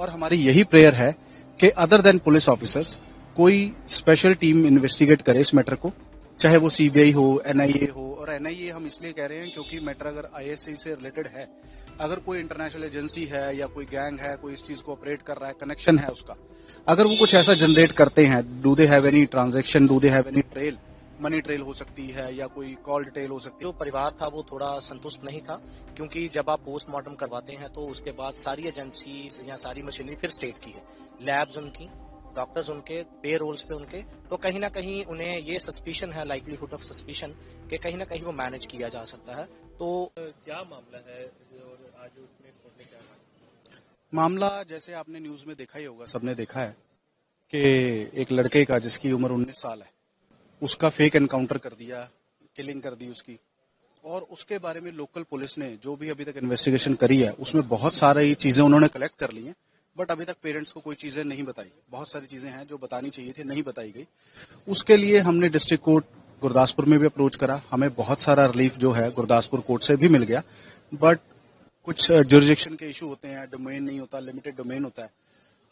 और हमारी यही प्रेयर है कि अदर देन पुलिस ऑफिसर्स कोई स्पेशल टीम इन्वेस्टिगेट करे इस मैटर को, चाहे वो सीबीआई हो, एनआईए हो। और एनआईए हम इसलिए कह रहे हैं क्योंकि मैटर अगर आईएसआई से रिलेटेड है, अगर कोई इंटरनेशनल एजेंसी है या कोई गैंग है, कोई इस चीज को ऑपरेट कर रहा है, कनेक्शन है उसका, अगर वो कुछ ऐसा जनरेट करते हैं, do they have any transaction, do they have any trail, money trail हो सकती है या कोई कॉल डिटेल हो सकती है। जो परिवार था वो थोड़ा संतुष्ट नहीं था, क्योंकि जब आप पोस्टमार्टम करवाते हैं तो उसके बाद सारी एजेंसीज या सारी मशीनरी फिर स्टेट की है, लैब्स उनकी, डॉक्टर्स उनके, पे रोल्स पे उनके, तो कहीं ना कहीं उन्हें ये सस्पिशन है, लाइकलीहुड ऑफ सस्पिशन, कि कहीं ना कहीं वो मैनेज किया जा सकता है। तो क्या मामला है और आज उसमें कोर्ट ने क्या मामला जैसे आपने न्यूज में देखा ही होगा, सबने देखा है कि एक लड़के का जिसकी उम्र 19 साल है, उसका फेक एनकाउंटर कर दिया, किलिंग कर दी उसकी। और उसके बारे में लोकल पुलिस ने जो भी अभी तक इन्वेस्टिगेशन करी है उसमें बहुत सारी चीजें उन्होंने कलेक्ट कर ली हैं, बट अभी तक पेरेंट्स को कोई चीजें नहीं बताई। बहुत सारी चीजें हैं जो बतानी चाहिए थी, नहीं बताई गई। उसके लिए हमने डिस्ट्रिक्ट कोर्ट गुरदासपुर में भी अप्रोच करा। हमें बहुत सारा रिलीफ जो है गुरदासपुर कोर्ट से भी मिल गया, बट कुछ जुरिडिक्शन के इशू होते हैं, डोमेन नहीं होता, लिमिटेड डोमेन होता है।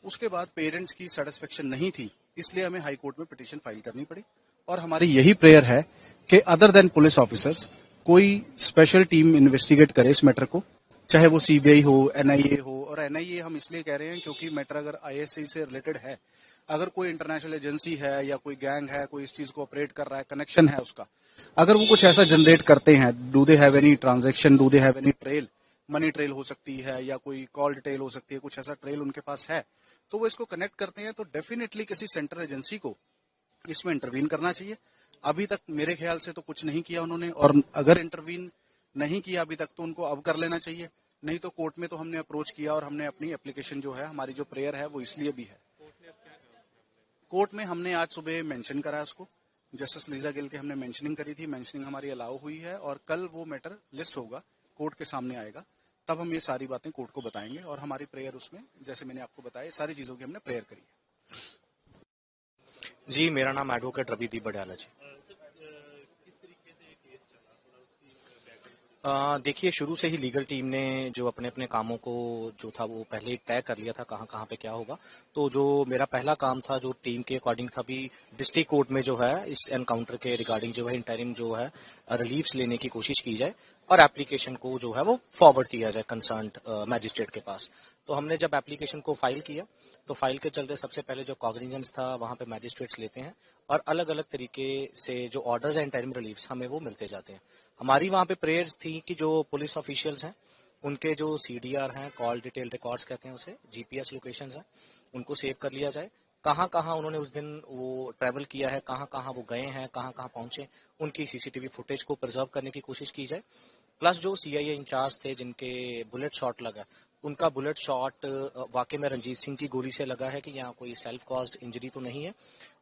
उसके बाद पेरेंट्स की सेटिस्फेक्शन नहीं थी, इसलिए हमें हाई कोर्ट में पिटीशन फाइल करनी पड़ी। और हमारी यही प्रेयर है कि अदर देन पुलिस ऑफिसर्स कोई स्पेशल टीम इन्वेस्टिगेट करे इस मैटर को, चाहे वो सीबीआई हो, एनआईए हो। और एनआईए हम इसलिए कह रहे हैं क्योंकि मैटर अगर आईएसआई से रिलेटेड है, अगर कोई इंटरनेशनल एजेंसी है या कोई गैंग है, कोई इस चीज को ऑपरेट कर रहा है, कनेक्शन है उसका, अगर वो कुछ ऐसा जनरेट करते हैं, do they have any transaction, do they have any trail, money trail हो सकती है या कोई कॉल डिटेल हो सकती है, कुछ ऐसा ट्रेल उनके पास है, तो वो इसको कनेक्ट करते हैं, तो डेफिनेटली किसी सेंट्रल एजेंसी को इसमें इंटरवीन करना चाहिए। अभी तक मेरे ख्याल से तो कुछ नहीं किया उन्होंने, और अगर इंटरवीन नहीं किया अभी तक तो उनको अब कर लेना चाहिए। नहीं तो कोर्ट में तो हमने अप्रोच किया और हमने अपनी एप्लीकेशन जो है, हमारी जो प्रेयर है वो इसलिए भी है। कोर्ट में हमने आज सुबह मेंशन करा उसको, जस्टिस लीजा गिल के हमने मेंशनिंग करी थी, मेंशनिंग हमारी अलाउ हुई है, और कल वो मैटर लिस्ट होगा, कोर्ट के सामने आएगा, तब हम ये सारी बातें कोर्ट को बताएंगे। और हमारी प्रेयर उसमें, जैसे मैंने आपको बताया, सारी चीजों की हमने प्रेयर करी है। जी, मेरा नाम एडवोकेट रवि बड़ियाला जी। देखिए, शुरू से ही लीगल टीम ने जो अपने अपने कामों को जो था वो पहले ही तय कर लिया था, कहाँ कहाँ पे क्या होगा। तो जो मेरा पहला काम था, जो टीम के अकॉर्डिंग था, भी डिस्ट्रिक्ट कोर्ट में जो है इस एनकाउंटर के रिगार्डिंग जो है इंटरिम जो है रिलीफ्स लेने की कोशिश की जाए और एप्लीकेशन को जो है वो फॉरवर्ड किया जाए कंसर्न्ड मैजिस्ट्रेट के पास। तो हमने जब एप्लीकेशन को फाइल किया तो फाइल के चलते सबसे पहले जो कॉग्निजेंस था वहाँ पे मैजिस्ट्रेट्स लेते हैं, और अलग अलग तरीके से जो ऑर्डर्स एंड इंटरिम रिलीफ्स हमें वो मिलते जाते हैं। हमारी वहाँ पे प्रेयर्स थी कि जो पुलिस ऑफिशियल्स हैं उनके जो सीडीआर हैं, कॉल डिटेल रिकॉर्ड्स कहते हैं उसे, जीपीएस लोकेशंस हैं, उनको सेव कर लिया जाए। कहाँ कहाँ उन्होंने उस दिन वो ट्रैवल किया है, कहाँ कहाँ वो गए हैं, कहाँ कहाँ पहुंचे, उनकी सीसीटीवी फुटेज को प्रिजर्व करने की कोशिश की जाए। प्लस जो सीआईए इंचार्ज थे जिनके बुलेट शॉट लगा, उनका बुलेट शॉट वाकई में रंजीत सिंह की गोली से लगा है कि यहाँ कोई सेल्फ कॉज्ड इंजरी तो नहीं है।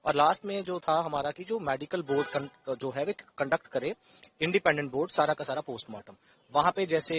और लास्ट में जो था हमारा कि जो मेडिकल बोर्ड जो है वो कंडक्ट करे, इंडिपेंडेंट बोर्ड, सारा का सारा पोस्टमार्टम। वहां पे जैसे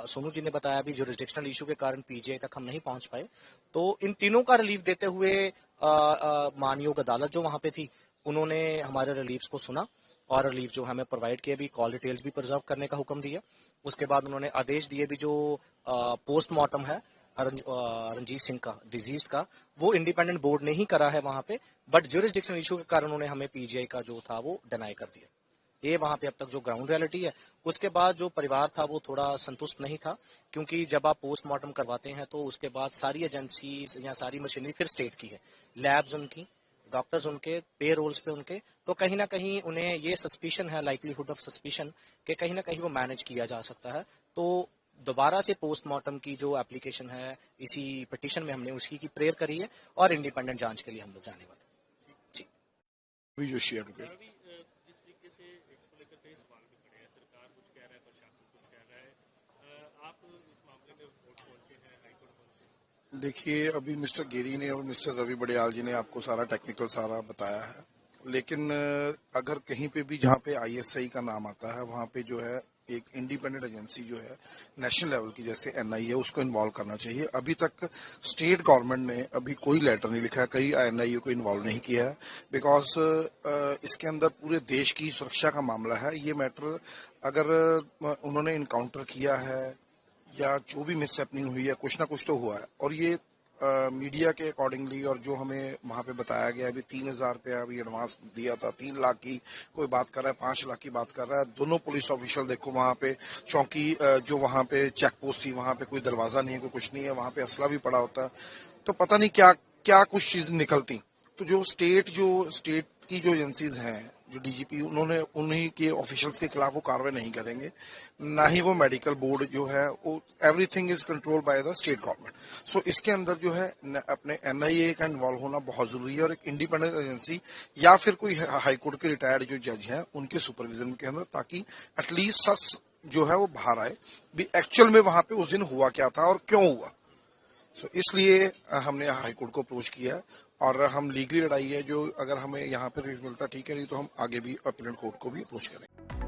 सोनू जी ने बताया भी जुरिस्डिक्शनल इशू के कारण पीजीआई तक हम नहीं पहुंच पाए, तो इन तीनों का रिलीफ देते हुए मानयोग अदालत जो वहां पे थी उन्होंने हमारे रिलीफ्स को सुना और रिलीफ जो हमें प्रोवाइड किए, भी कॉल डिटेल्स भी प्रिजर्व करने का हुक्म दिया। उसके बाद उन्होंने आदेश दिए भी जो पोस्टमार्टम है रंजीत सिंह का डिजीज का, वो इंडिपेंडेंट बोर्ड ने ही करा है वहां पे, बट ज्यूरिसडिक्शन इशू के कारण उन्होंने हमें पीजीआई का जो था वो डिनाई कर दिया। ये वहां पे अब तक जो ग्राउंड रियलिटी है। उसके बाद जो परिवार था वो थोड़ा संतुष्ट नहीं था, क्योंकि जब आप पोस्टमार्टम करवाते हैं तो उसके बाद सारी एजेंसीज या सारी मशीनरी फिर स्टेट की है, लैब्स उनकी, डॉक्टर्स उनके, पे रोल्स पे उनके, तो कहीं ना कहीं उन्हें ये सस्पिशन है, लाइकलीहुड ऑफ सस्पिशन, कि कहीं ना कहीं वो मैनेज किया जा सकता है। तो दोबारा से पोस्टमार्टम की जो एप्लीकेशन है इसी पिटीशन में हमने उसकी की प्रेयर करी है, और इंडिपेंडेंट जांच के लिए हम लोग जाने वाले। जी रवि जोशी एडवोकेट। जिस तरीके से इसको लेकर कई सवाल भी खड़े हैं, सरकार कुछ कह रहा है, प्रशासन कुछ कह रहा है, आप इस मामले में कोर्ट पहुंचे हैं, हाईकोर्ट पहुंचे हैं? देखिए, अभी मिस्टर गिरी ने और मिस्टर रवि बड़ियाल जी ने आपको सारा टेक्निकल सारा बताया है, लेकिन अगर कहीं पे भी जहाँ पे आईएसआई का नाम आता है वहाँ पे जो है एक इंडिपेंडेंट एजेंसी जो है नेशनल लेवल की, जैसे एनआईए, उसको इन्वॉल्व करना चाहिए। अभी तक स्टेट गवर्नमेंट ने अभी कोई लेटर नहीं लिखा है, कई एनआईए को इन्वॉल्व नहीं किया है, बिकॉज इसके अंदर पूरे देश की सुरक्षा का मामला है। ये मैटर अगर उन्होंने इनकाउंटर किया है या जो भी मिसहैपनिंग हुई है, कुछ ना कुछ तो हुआ है, और ये मीडिया के अकॉर्डिंगली और जो हमें वहां पे बताया गया अभी 3,000 रुपया अभी एडवांस दिया था, 3 लाख की कोई बात कर रहा है, 5 लाख की बात कर रहा है। दोनों पुलिस ऑफिशियल देखो वहां पे चौकी जो वहां पे चेक पोस्ट थी वहां पे कोई दरवाजा नहीं है, कोई कुछ नहीं है, वहां पे असला भी पड़ा होता है। तो पता नहीं क्या क्या कुछ चीज निकलती। तो जो स्टेट की जो एजेंसीज हैं, जो डीजीपी, उन्होंने उन्हीं के ऑफिशियल्स के खिलाफ वो कार्रवाई नहीं करेंगे, ना ही वो मेडिकल बोर्ड जो है वो, everything is control by the state government. So इसके अंदर जो है अपने एनआईए का इन्वॉल्व होना बहुत जरूरी है और एक इंडिपेंडेंट एजेंसी या फिर कोई हाईकोर्ट के रिटायर्ड जो जज हैं उनके सुपरविजन के अंदर, ताकि एटलीस्ट सच जो है वो बाहर आए भी एक्चुअल में वहां पे उस दिन हुआ क्या था और क्यों हुआ। सो इसलिए हमने हाईकोर्ट को अप्रोच किया और हम लीगली लड़ाई है जो, अगर हमें यहाँ पे रिलीफ मिलता ठीक है, नहीं तो हम आगे भी अपीलेट कोर्ट को भी अप्रोच करेंगे।